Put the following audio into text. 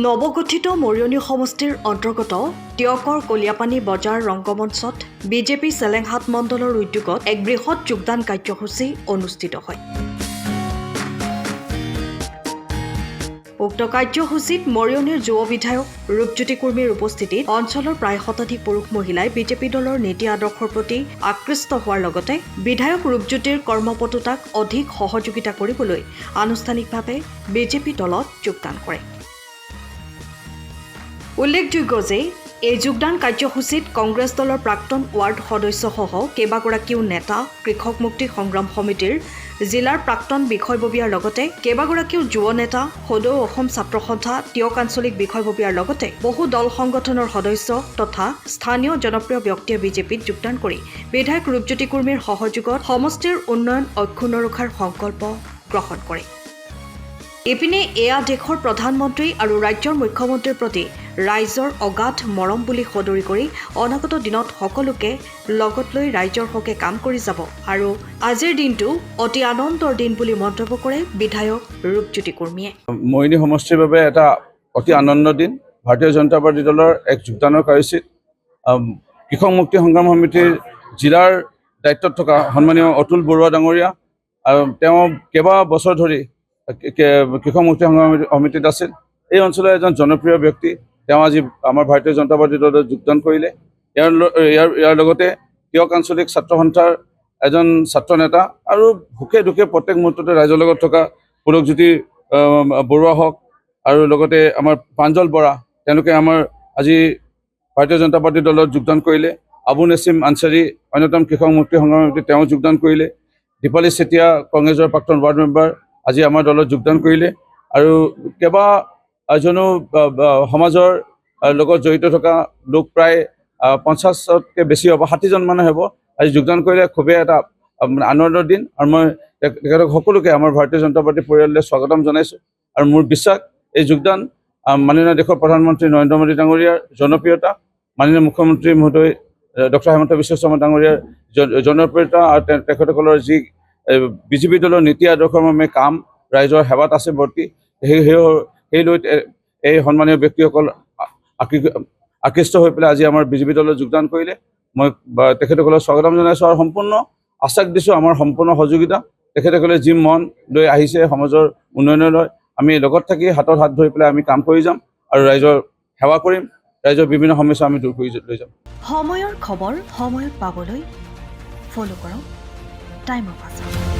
নৱগঠিত মৰিয়নি সমষ্টিৰ অন্তৰ্গত টিয়কৰ কলিয়াপানী বজাৰ ৰংগমঞ্চত বিজেপি চেলেংহাট মণ্ডলৰ উদ্যোগত এক বৃহৎ যোগদান কাৰ্যসূচী অনুষ্ঠিত হয়। উক্ত কাৰ্যসূচীত মৰিয়নিৰ যুৱ বিধায়ক ৰূপজ্যোতি কুৰ্মীৰ উপস্থিতিত অঞ্চলৰ প্ৰায় শতাধিক পুৰুষ মহিলাই বিজেপি দলৰ নীতি আদৰ্শৰ প্ৰতি আকৃষ্ট হোৱাৰ লগতে বিধায়ক ৰূপজ্যোতিৰ কৰ্মপটুতাক অধিক সহযোগিতা কৰিবলৈ আনুষ্ঠানিকভাৱে বিজেপি দলত যোগদান কৰে। উল্লেখযোগ্য যে এই যোগদান কাৰ্যসূচীত কংগ্ৰেছ দলৰ প্ৰাক্তন ৱাৰ্ড সদস্যসহ কেইবাগৰাকীও নেতা, কৃষক মুক্তি সংগ্ৰাম সমিতিৰ জিলাৰ প্ৰাক্তন বিষয়ববীয়াৰ লগতে কেইবাগৰাকীও যুৱ নেতা, সদৌ অসম ছাত্ৰ সন্থা, টিয়ক আঞ্চলিক বিষয়ববীয়াৰ লগতে বহু দল সংগঠনৰ সদস্য তথা স্থানীয় জনপ্ৰিয় ব্যক্তিয়ে বিজেপিত যোগদান কৰি বিধায়ক ৰূপজ্যোতি কুৰ্মীৰ সহযোগত সমষ্টিৰ উন্নয়ন অক্ষুণ্ণ ৰখাৰ সংকল্প গ্ৰহণ কৰে। ইপিনে এয়া দেশৰ প্ৰধানমন্ত্ৰী আৰু ৰাজ্যৰ মুখ্যমন্ত্ৰীৰ প্ৰতি ৰাইজৰ অগাধ মৰম বুলি সদৰি কৰি অনাগত দিনত সকলোকে লগত লৈ ৰাইজৰ হকে কাম কৰি যাব আৰু আজিৰ দিনটো অতি আনন্দৰ দিন বুলি মন্তব্য কৰে বিধায়ক ৰূপজ্যোতি কুৰ্মীয়ে। মৰিয়নি সমষ্টিৰ বাবে এটা অতি আনন্দৰ দিন। ভাৰতীয় জনতা পাৰ্টি দলৰ এক যোগদানৰ কাৰ্যসূচীত কৃষক মুক্তি সংগ্ৰাম সমিতিৰ জিলাৰ দায়িত্বত থকা সন্মানীয় অতুল বৰুৱা ডাঙৰীয়া আৰু তেওঁ কেইবা বছৰ ধৰি কৃষক মুক্তি সংগ্ৰাম সমিতিত আছিল। এই অঞ্চলৰ এজন জনপ্ৰিয় ব্যক্তি, তেওঁ আজি আমাৰ ভাৰতীয় জনতা পাৰ্টি দলত যোগদান কৰিলে। ইয়াৰ লগতে টিয়ক আঞ্চলিক ছাত্ৰ সন্থাৰ এজন ছাত্ৰ নেতা আৰু সুখে দুখে প্ৰত্যেক মুহূৰ্ততে ৰাইজৰ লগত থকা পুলকজ্যোতি বৰুৱা হওক আৰু লগতে আমাৰ প্ৰাঞ্জল বৰা, তেওঁলোকে আমাৰ আজি ভাৰতীয় জনতা পাৰ্টি দলত যোগদান কৰিলে। আবু নেছিম আনচাৰী অন্যতম কৃষক মুক্তি সংগ্ৰাম সমিতিত তেওঁ যোগদান কৰিলে। দীপালী চেতিয়া কংগ্ৰেছৰ প্ৰাক্তন ৱাৰ্ড মেম্বাৰ আজি আমাৰ দলত যোগদান কৰিলে আৰু কেইবাজনো সমাজৰ লগত জড়িত থকা লোক প্ৰায় 50তকৈ বেছি হ'ব, 60জন মানুহ হ'ব আজি যোগদান কৰিলে। খুবেই এটা আনন্দৰ দিন আৰু মই তেখেতক সকলোকে আমাৰ ভাৰতীয় জনতা পাৰ্টিৰ পৰিয়াললৈ স্বাগতম জনাইছোঁ আৰু মোৰ বিশ্বাস এই যোগদান মাননীয় দেশৰ প্ৰধানমন্ত্ৰী নৰেন্দ্ৰ মোদী ডাঙৰীয়াৰ জনপ্ৰিয়তা, মাননীয় মুখ্যমন্ত্ৰী মহোদয় ডক্টৰ হিমন্ত বিশ্ব শৰ্মা ডাঙৰীয়াৰ জনপ্ৰিয়তা আৰু তেখেতসকলৰ যি বিজেপি দলৰ নীতি আদৰ্শৰ মৰ্মে কাম, ৰাইজৰ সেৱাত আছে ভৰ্তি, সেই লৈ এই সন্মানীয় ব্যক্তিসকল আকৃষ্ট হৈ পেলাই আজি আমাৰ বিজেপি দলত যোগদান কৰিলে। মই তেখেতসকলক স্বাগতম জনাইছোঁ আৰু সম্পূৰ্ণ আশ্বাস দিছোঁ আমাৰ সম্পূৰ্ণ সহযোগিতা। তেখেতসকলে যি মন লৈ আহিছে সমাজৰ উন্নয়নলৈ, আমি লগত থাকি হাতত হাত ধৰি পেলাই আমি কাম কৰি যাম আৰু ৰাইজৰ সেৱা কৰিম, ৰাইজৰ বিভিন্ন সমস্যা আমি দূৰ কৰি লৈ যাম। সময়ৰ খবৰ সময়ত পাবলৈ ফ'ল' কৰক টাইম অফ আছাম।